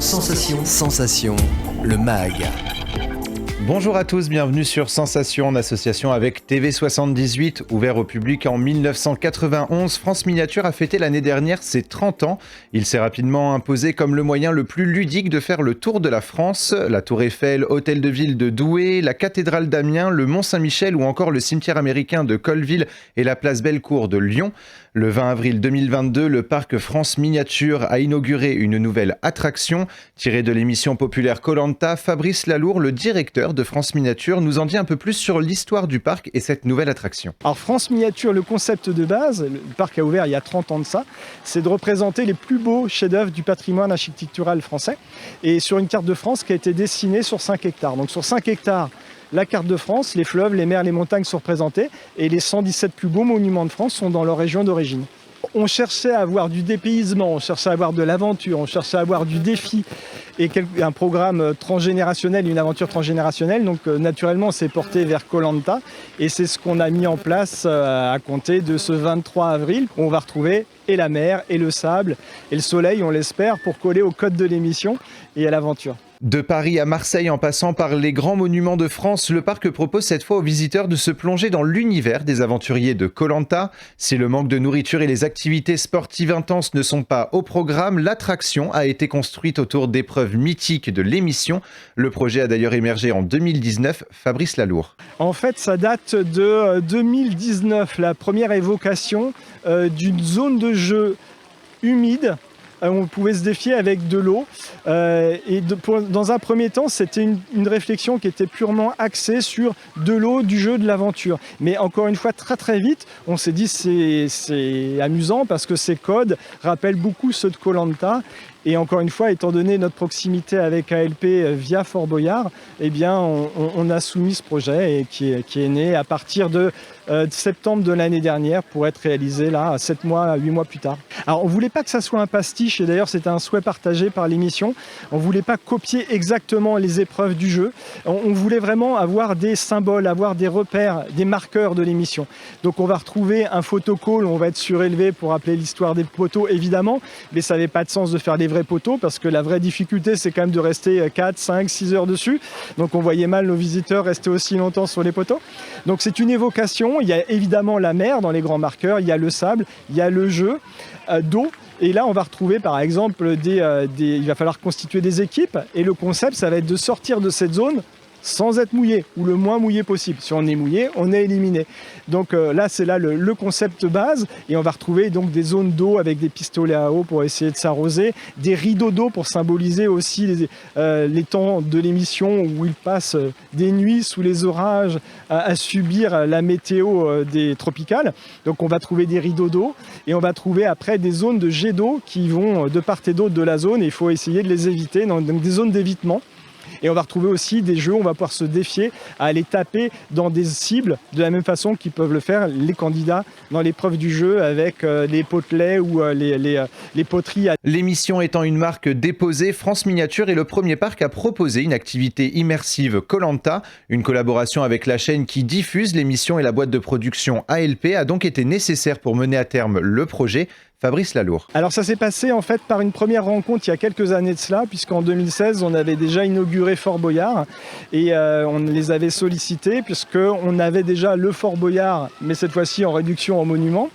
Sensation, le MAG. Bonjour à tous, bienvenue sur Sensation en association avec TV78. Ouvert au public en 1991, France Miniature a fêté l'année dernière ses 30 ans. Il s'est rapidement imposé comme le moyen le plus ludique de faire le tour de la France. La Tour Eiffel, Hôtel de Ville de Douai, la cathédrale d'Amiens, le Mont-Saint-Michel ou encore le cimetière américain de Colleville et la place Bellecour de Lyon. Le 20 avril 2022, le parc France Miniature a inauguré une nouvelle attraction. Tirée de l'émission populaire Koh-Lanta, Fabrice Lalour, le directeur de France Miniature, nous en dit un peu plus sur l'histoire du parc et cette nouvelle attraction. Alors France Miniature, le concept de base, le parc a ouvert il y a 30 ans de ça, c'est de représenter les plus beaux chefs-d'œuvre du patrimoine architectural français et sur une carte de France qui a été dessinée sur 5 hectares. Donc sur 5 hectares, la carte de France, les fleuves, les mers, les montagnes sont représentés et les 117 plus beaux monuments de France sont dans leur région d'origine. On cherchait à avoir du dépaysement, on cherchait à avoir de l'aventure, on cherchait à avoir du défi et un programme transgénérationnel, une aventure transgénérationnelle. Donc naturellement, on s'est porté vers Koh-Lanta et c'est ce qu'on a mis en place à compter de ce 23 avril où on va retrouver et la mer, et le sable, et le soleil, on l'espère, pour coller au code de l'émission et à l'aventure. De Paris à Marseille en passant par les grands monuments de France, le parc propose cette fois aux visiteurs de se plonger dans l'univers des aventuriers de Koh-Lanta. Si le manque de nourriture et les activités sportives intenses ne sont pas au programme, l'attraction a été construite autour d'épreuves mythiques de l'émission. Le projet a d'ailleurs émergé en 2019. Fabrice Lalour. En fait, ça date de 2019, la première évocation d'une zone de jeu humide. On pouvait se défier avec de l'eau. Dans un premier temps, c'était une réflexion qui était purement axée sur de l'eau, du jeu, de l'aventure. Mais encore une fois, très très vite, on s'est dit c'est amusant parce que ces codes rappellent beaucoup ceux de Koh-Lanta. Et encore une fois, étant donné notre proximité avec ALP via Fort Boyard, eh bien, on a soumis ce projet et qui est né à partir de septembre de l'année dernière pour être réalisé là, 7 mois, 8 mois plus tard. Alors, on ne voulait pas que ça soit un pastiche et d'ailleurs, c'était un souhait partagé par l'émission. On ne voulait pas copier exactement les épreuves du jeu. On voulait vraiment avoir des symboles, avoir des repères, des marqueurs de l'émission. Donc, on va retrouver un photocall, on va être surélevé pour rappeler l'histoire des poteaux, évidemment, mais ça n'avait pas de sens de faire des vrais poteaux parce que la vraie difficulté c'est quand même de rester 4, 5, 6 heures dessus, donc on voyait mal nos visiteurs rester aussi longtemps sur les poteaux. Donc c'est une évocation, il y a évidemment la mer dans les grands marqueurs, il y a le sable, il y a le jeu d'eau. Et là, on va retrouver par exemple il va falloir constituer des équipes et le concept ça va être de sortir de cette zone sans être mouillé, ou le moins mouillé possible. Si on est mouillé, on est éliminé. Donc là, c'est là le concept base, et on va retrouver donc des zones d'eau avec des pistolets à eau pour essayer de s'arroser, des rideaux d'eau pour symboliser aussi les temps de l'émission où il passe des nuits sous les orages à subir la météo des tropicales. Donc on va trouver des rideaux d'eau, et on va trouver après des zones de jets d'eau qui vont de part et d'autre de la zone, et il faut essayer de les éviter, donc des zones d'évitement. Et on va retrouver aussi des jeux où on va pouvoir se défier à aller taper dans des cibles de la même façon qu'ils peuvent le faire les candidats dans l'épreuve du jeu avec les potelets ou les poteries. L'émission étant une marque déposée, France Miniature est le premier parc à proposer une activité immersive Koh-Lanta. Une collaboration avec la chaîne qui diffuse l'émission et la boîte de production ALP a donc été nécessaire pour mener à terme le projet. Fabrice Lalour. Alors ça s'est passé en fait par une première rencontre il y a quelques années de cela, puisqu'en 2016 on avait déjà inauguré Fort Boyard et on les avait sollicités puisqu'on avait déjà le Fort Boyard, mais cette fois-ci en réduction en monument.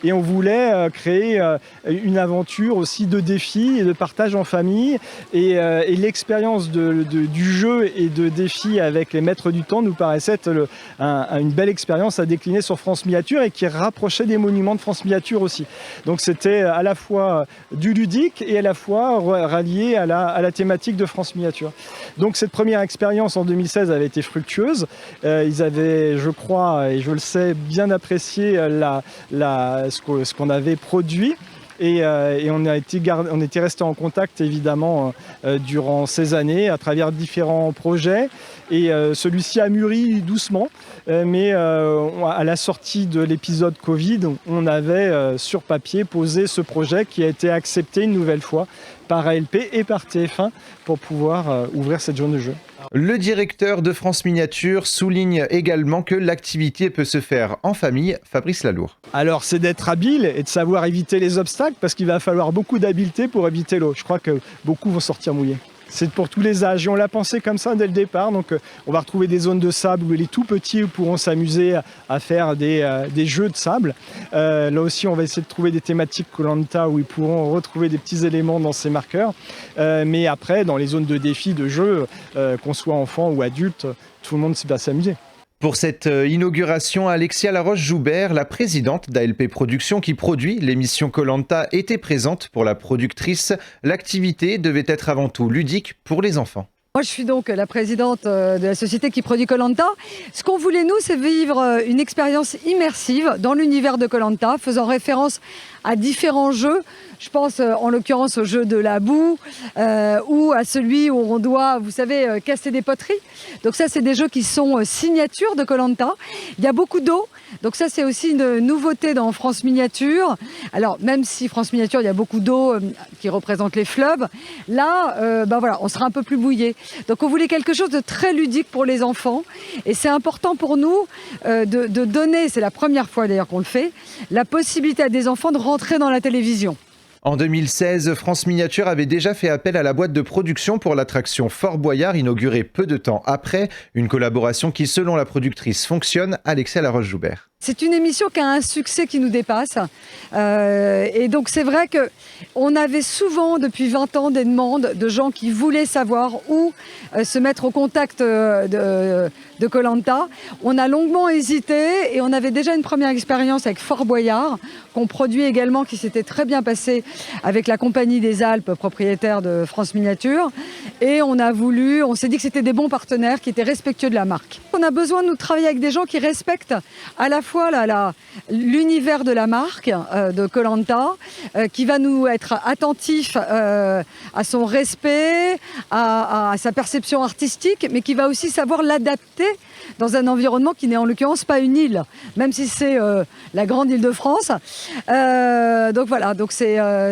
Et on voulait créer une aventure aussi de défi et de partage en famille. Et l'expérience du jeu et de défi avec les maîtres du temps nous paraissait être une belle expérience à décliner sur France Miniature et qui rapprochait des monuments de France Miniature aussi. Donc c'était à la fois du ludique et à la fois rallié à la thématique de France Miniature. Donc cette première expérience en 2016 avait été fructueuse. Ils avaient, je crois, et je le sais, bien apprécié ce qu'on avait produit. Et on était resté en contact évidemment durant ces années à travers différents projets. Et celui-ci a mûri doucement, mais à la sortie de l'épisode Covid, on avait sur papier posé ce projet qui a été accepté une nouvelle fois par ALP et par TF1 pour pouvoir ouvrir cette zone de jeu. Le directeur de France Miniature souligne également que l'activité peut se faire en famille. Fabrice Lalour. Alors c'est d'être habile et de savoir éviter les obstacles parce qu'il va falloir beaucoup d'habileté pour éviter l'eau. Je crois que beaucoup vont sortir mouillés. C'est pour tous les âges et on l'a pensé comme ça dès le départ. Donc on va retrouver des zones de sable où les tout petits pourront s'amuser à faire des jeux de sable. Là aussi on va essayer de trouver des thématiques Koh-Lanta où ils pourront retrouver des petits éléments dans ces marqueurs. Mais après dans les zones de défi, de jeu, qu'on soit enfant ou adulte, tout le monde va s'amuser. Pour cette inauguration, Alexia Laroche-Joubert, la présidente d'ALP Productions qui produit l'émission Koh-Lanta, était présente pour la productrice. L'activité devait être avant tout ludique pour les enfants. Moi, je suis donc la présidente de la société qui produit Koh-Lanta. Ce qu'on voulait, nous, c'est vivre une expérience immersive dans l'univers de Koh-Lanta, faisant référence à différents jeux. Je pense en l'occurrence au jeu de la boue ou à celui où on doit, vous savez, casser des poteries. Donc ça, c'est des jeux qui sont signatures de Koh-Lanta. Il y a beaucoup d'eau. Donc ça, c'est aussi une nouveauté dans France Miniature. Alors, même si France Miniature, il y a beaucoup d'eau qui représente les fleuves, là, voilà, on sera un peu plus mouillé. Donc on voulait quelque chose de très ludique pour les enfants. Et c'est important pour nous de donner, c'est la première fois d'ailleurs qu'on le fait, la possibilité à des enfants de rentrer dans la télévision. En 2016, France Miniature avait déjà fait appel à la boîte de production pour l'attraction Fort Boyard, inaugurée peu de temps après. Une collaboration qui, selon la productrice, fonctionne. Alexia Laroche-Joubert. C'est une émission qui a un succès qui nous dépasse. Et donc c'est vrai qu'on avait souvent, depuis 20 ans, des demandes de gens qui voulaient savoir où se mettre au contact de Koh-Lanta. On a longuement hésité et on avait déjà une première expérience avec Fort Boyard, qu'on produit également, qui s'était très bien passé avec la Compagnie des Alpes, propriétaire de France Miniature. Et on s'est dit que c'était des bons partenaires qui étaient respectueux de la marque. On a besoin de travailler avec des gens qui respectent à la fois l'univers de la marque de Koh-Lanta, qui va nous être attentif à son respect, à sa perception artistique, mais qui va aussi savoir l'adapter dans un environnement qui n'est en l'occurrence pas une île, même si c'est la grande Île-de-France. Donc voilà,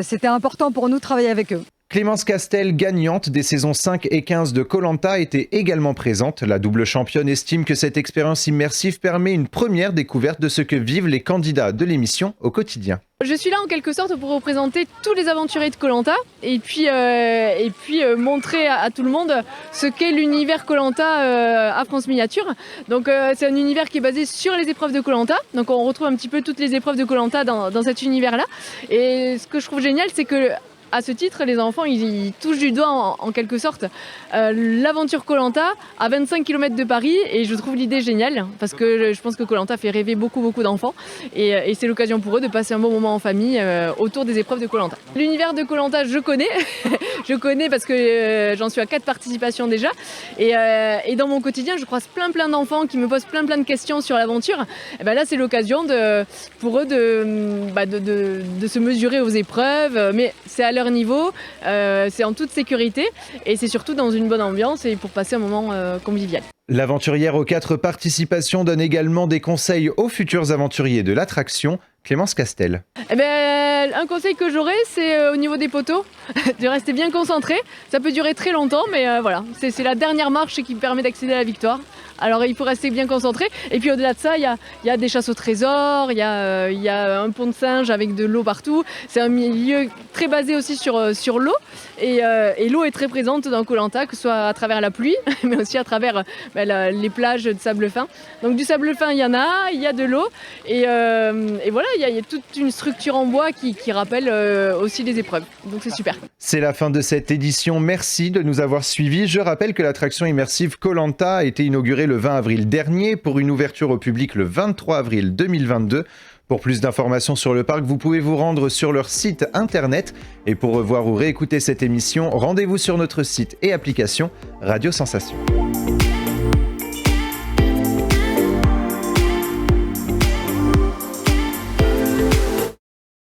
c'était important pour nous de travailler avec eux. Clémence Castel, gagnante des saisons 5 et 15 de Koh-Lanta, était également présente. La double championne estime que cette expérience immersive permet une première découverte de ce que vivent les candidats de l'émission au quotidien. Je suis là en quelque sorte pour représenter tous les aventuriers de Koh-Lanta et puis montrer à tout le monde ce qu'est l'univers Koh-Lanta à France Miniature. Donc c'est un univers qui est basé sur les épreuves de Koh-Lanta. Donc on retrouve un petit peu toutes les épreuves de Koh-Lanta dans cet univers-là. Et ce que je trouve génial, c'est que à ce titre, les enfants, ils touchent du doigt en quelque sorte l'aventure Koh-Lanta à 25 km de Paris, et je trouve l'idée géniale parce que je pense que Koh-Lanta fait rêver beaucoup d'enfants et c'est l'occasion pour eux de passer un bon moment en famille autour des épreuves de Koh-Lanta. L'univers de Koh-Lanta, je connais, je connais parce que j'en suis à 4 participations déjà et dans mon quotidien, je croise plein d'enfants qui me posent plein de questions sur l'aventure. Et ben là, c'est l'occasion pour eux de se mesurer aux épreuves, mais c'est à leur niveau, c'est en toute sécurité et c'est surtout dans une bonne ambiance et pour passer un moment convivial. L'aventurière aux 4 participations donne également des conseils aux futurs aventuriers de l'attraction. Clémence Castel. Un conseil que j'aurais, c'est au niveau des poteaux, de rester bien concentré. Ça peut durer très longtemps, mais voilà, c'est la dernière marche qui permet d'accéder à la victoire. Alors il faut rester bien concentré. Et puis au-delà de ça, il y a des chasses au trésor, il y a un pont de singe avec de l'eau partout. C'est un milieu très basé aussi sur l'eau. Et l'eau est très présente dans Koh-Lanta, que ce soit à travers la pluie, mais aussi à travers les plages de sable fin. Donc du sable fin, il y en a, il y a de l'eau. Et voilà, il y a toute une structure en bois qui rappelle aussi les épreuves. Donc c'est super. C'est la fin de cette édition. Merci de nous avoir suivis. Je rappelle que l'attraction immersive Koh-Lanta a été inaugurée le 20 avril dernier pour une ouverture au public le 23 avril 2022. Pour plus d'informations sur le parc, vous pouvez vous rendre sur leur site internet. Et pour revoir ou réécouter cette émission, rendez-vous sur notre site et application Radio Sensation.